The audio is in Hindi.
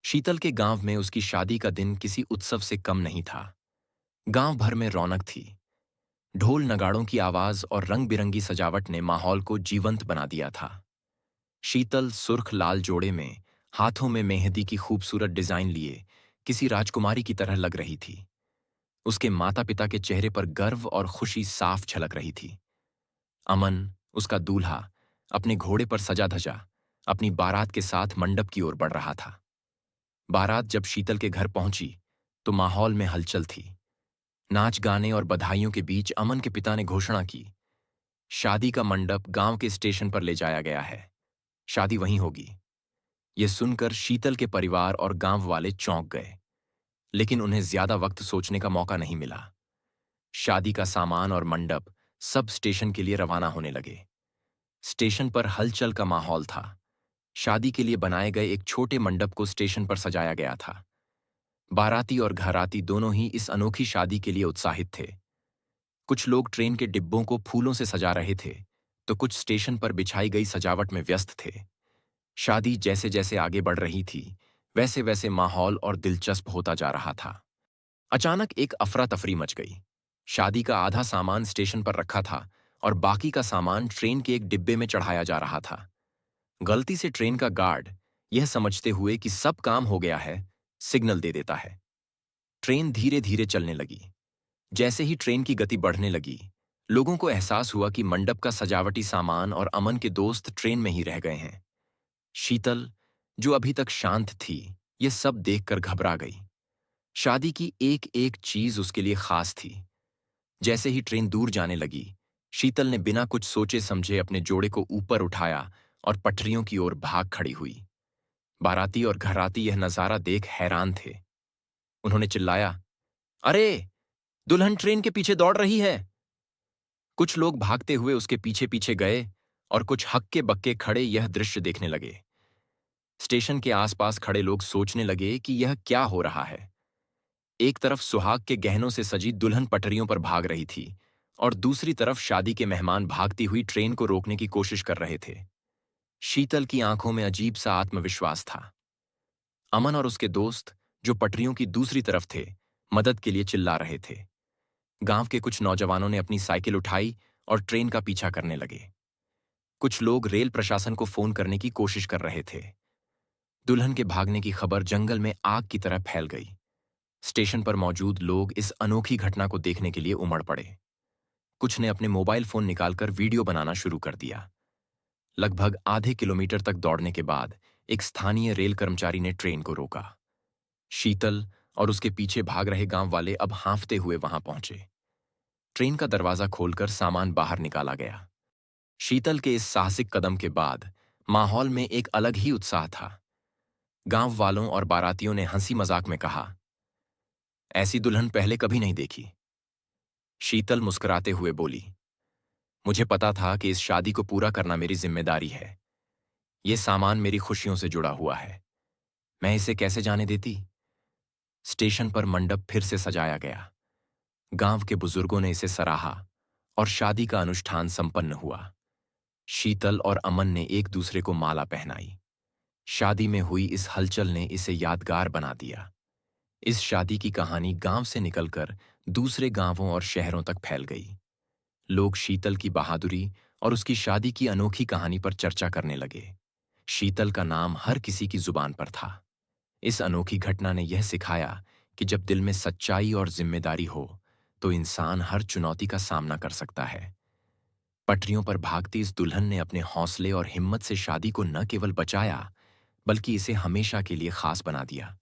शीतल के गांव में उसकी शादी का दिन किसी उत्सव से कम नहीं था। गांव भर में रौनक थी। ढोल नगाड़ों की आवाज और रंग बिरंगी सजावट ने माहौल को जीवंत बना दिया था। शीतल सुर्ख लाल जोड़े में, हाथों में मेहंदी की खूबसूरत डिजाइन लिए किसी राजकुमारी की तरह लग रही थी। उसके माता पिता के चेहरे पर गर्व और खुशी साफ झलक रही थी। अमन, उसका दूल्हा, अपने घोड़े पर सजा धजा अपनी बारात के साथ मंडप की ओर बढ़ रहा था। बारात जब शीतल के घर पहुंची तो माहौल में हलचल थी। नाच गाने और बधाइयों के बीच अमन के पिता ने घोषणा की, शादी का मंडप गांव के स्टेशन पर ले जाया गया है। शादी वहीं होगी। यह सुनकर शीतल के परिवार और गांव वाले चौंक गए, लेकिन उन्हें ज्यादा वक्त सोचने का मौका नहीं मिला। शादी का सामान और मंडप सब स्टेशन के लिए रवाना होने लगे। स्टेशन पर हलचल का माहौल था। शादी के लिए बनाए गए एक छोटे मंडप को स्टेशन पर सजाया गया था। बाराती और घराती दोनों ही इस अनोखी शादी के लिए उत्साहित थे। कुछ लोग ट्रेन के डिब्बों को फूलों से सजा रहे थे, तो कुछ स्टेशन पर बिछाई गई सजावट में व्यस्त थे। शादी जैसे जैसे आगे बढ़ रही थी, वैसे वैसे माहौल और दिलचस्प होता जा रहा था। अचानक एक अफरा तफरी मच गई। शादी का आधा सामान स्टेशन पर रखा था और बाकी का सामान ट्रेन के एक डिब्बे में चढ़ाया जा रहा था। गलती से ट्रेन का गार्ड, यह समझते हुए कि सब काम हो गया है, सिग्नल दे देता है। ट्रेन धीरे धीरे चलने लगी। जैसे ही ट्रेन की गति बढ़ने लगी, लोगों को एहसास हुआ कि मंडप का सजावटी सामान और अमन के दोस्त ट्रेन में ही रह गए हैं। शीतल, जो अभी तक शांत थी, ये सब देखकर घबरा गई। शादी की एक एक चीज उसके लिए खास थी। जैसे ही ट्रेन दूर जाने लगी, शीतल ने बिना कुछ सोचे समझे अपने जोड़े को ऊपर उठाया और पटरियों की ओर भाग खड़ी हुई। बाराती और घराती यह नजारा देख हैरान थे। उन्होंने चिल्लाया, अरे, दुल्हन ट्रेन के पीछे दौड़ रही है। कुछ लोग भागते हुए उसके पीछे पीछे गए और कुछ हक्के बक्के खड़े यह दृश्य देखने लगे। स्टेशन के आसपास खड़े लोग सोचने लगे कि यह क्या हो रहा है। एक तरफ सुहाग के गहनों से सजी दुल्हन पटरियों पर भाग रही थी और दूसरी तरफ शादी के मेहमान भागती हुई ट्रेन को रोकने की कोशिश कर रहे थे। शीतल की आंखों में अजीब सा आत्मविश्वास था। अमन और उसके दोस्त, जो पटरियों की दूसरी तरफ थे, मदद के लिए चिल्ला रहे थे। गांव के कुछ नौजवानों ने अपनी साइकिल उठाई और ट्रेन का पीछा करने लगे। कुछ लोग रेल प्रशासन को फोन करने की कोशिश कर रहे थे। दुल्हन के भागने की खबर जंगल में आग की तरह फैल गई। स्टेशन पर मौजूद लोग इस अनोखी घटना को देखने के लिए उमड़ पड़े। कुछ ने अपने मोबाइल फोन निकालकर वीडियो बनाना शुरू कर दिया। लगभग आधे किलोमीटर तक दौड़ने के बाद एक स्थानीय रेल कर्मचारी ने ट्रेन को रोका। शीतल और उसके पीछे भाग रहे गांव वाले अब हांफते हुए वहां पहुंचे। ट्रेन का दरवाजा खोलकर सामान बाहर निकाला गया। शीतल के इस साहसिक कदम के बाद माहौल में एक अलग ही उत्साह था। गांव वालों और बारातियों ने हंसी मजाक में कहा, ऐसी दुल्हन पहले कभी नहीं देखी। शीतल मुस्कुराते हुए बोली, मुझे पता था कि इस शादी को पूरा करना मेरी जिम्मेदारी है। ये सामान मेरी खुशियों से जुड़ा हुआ है। मैं इसे कैसे जाने देती। स्टेशन पर मंडप फिर से सजाया गया। गांव के बुजुर्गों ने इसे सराहा और शादी का अनुष्ठान संपन्न हुआ। शीतल और अमन ने एक दूसरे को माला पहनाई। शादी में हुई इस हलचल ने इसे यादगार बना दिया। इस शादी की कहानी गांव से निकलकर दूसरे गांवों और शहरों तक फैल गई। लोग शीतल की बहादुरी और उसकी शादी की अनोखी कहानी पर चर्चा करने लगे। शीतल का नाम हर किसी की जुबान पर था। इस अनोखी घटना ने यह सिखाया कि जब दिल में सच्चाई और जिम्मेदारी हो, तो इंसान हर चुनौती का सामना कर सकता है। पटरियों पर भागती इस दुल्हन ने अपने हौसले और हिम्मत से शादी को न केवल बचाया, बल्कि इसे हमेशा के लिए खास बना दिया।